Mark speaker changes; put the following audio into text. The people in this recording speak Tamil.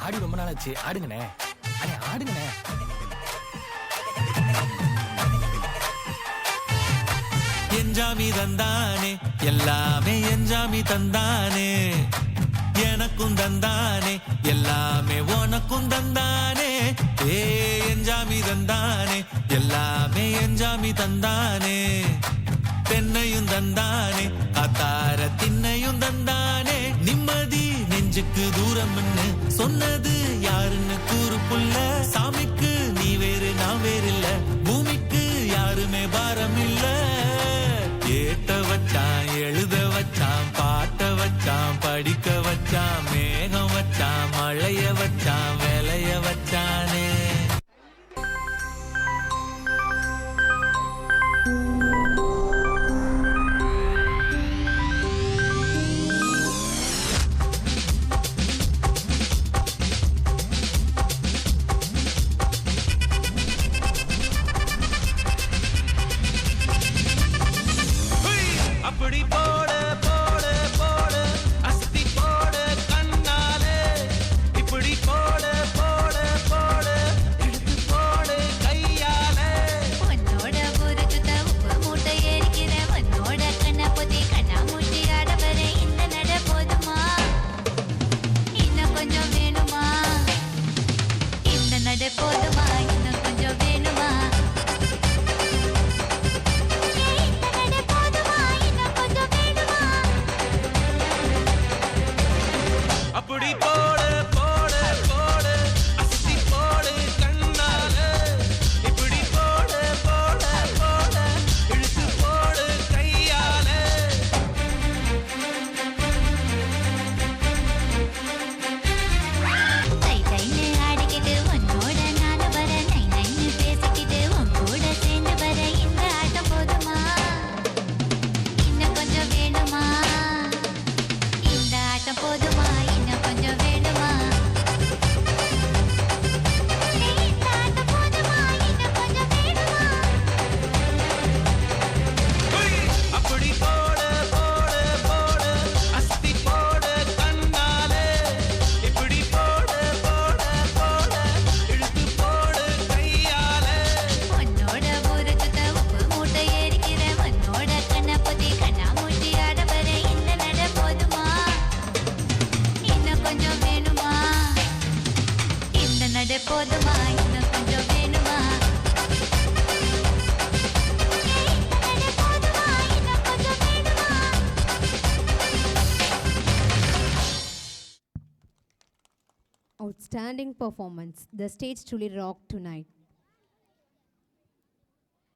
Speaker 1: ஆடி ரொம்ப நாள் ஆச்சு, ஆடுங்கண்ணே. அண்ணே ஆடுங்கண்ணே.
Speaker 2: என்ஜாமி தந்தானே, எல்லாமே என்ஜாமி தந்தானே, எனக்கும் தந்தானே, எல்லாமே உனக்கும் தந்தானே. ஏ என்ஜாமி தந்தானே, எல்லாமே என்ஜாமி தந்தானே, தென்னையும் தந்தானே, காத்தார திண்ணையும் தந்தானே. நிம்மதி நெஞ்சுக்கு தூரம்னு சொன்னது யாருன்னு கூறு புள்ள. சாமிக்கு நீ வேறு நான் வேறு இல்ல, பூமிக்கு யாருமே பாரம் இல்ல. ஏட்ட வச்சான், எழுத வச்சான், பாட்ட வச்சான், படிக்க வச்சான், மேகம் வச்சான், மழைய வச்சான், வேலைய வச்சானே. அப்படி போட போட போட அஸ்தி போட கண்ணாலே, இப்படி போட போட போட எடுத்து போட கையாலே.
Speaker 3: உன்னோட ஒரு சுத்த உப்பு மூட்டை ஏறிக்கிற, உன்னோட கண்ண பொத்தி கண்ணா மூட்டி ஆட வர இந்த நட போதுமா? இன்னும் கொஞ்சம் வேணுமா? இந்த நட போதுமா? இன்னும் கொஞ்சம் வேணுமா?
Speaker 2: அப்படி போட போட போட அஸ்தி போட கண்ணாலே, இப்படி போட போட போட இழுத்து போட கையாலே.
Speaker 3: தை தைன்னு ஆடிக்கிட்டு உன்னோட நானு வர, நை நைன்னு பேசிக்கிட்டு உன் கூட சேர்ந்து வர இந்த ஆட்டம் போதுமா? இன்னும் கொஞ்சம் வேணுமா? இந்த ஆட்டம் போதுமா? இன்னும் கொஞ்சம் வேணுமா? இந்த ஆட்டம் போதுமா? இன்னும் கொஞ்சம் வேணுமா?
Speaker 2: அப்படி போட போட போட அஸ்தி போட கண்ணாலே, இப்படி போட போட போட இழுத்து போட கையாலே.
Speaker 3: உன்னோட ஒரு சுத்த உப்பு மூட்டை ஏறிக்கிற, உன்னோட கண்ண பொத்தி கண்ணா மூட்டி ஆட வர இந்த நட போதுமா? இன்னும் கொஞ்சம் வேணுமா? இந்த நட போதுமா? இன்னும் கொஞ்சம் வேணுமா? இந்த நட போதுமா? இன்னும் கொஞ்சம் வேணுமா?
Speaker 4: Outstanding performance. The stage truly rocked tonight.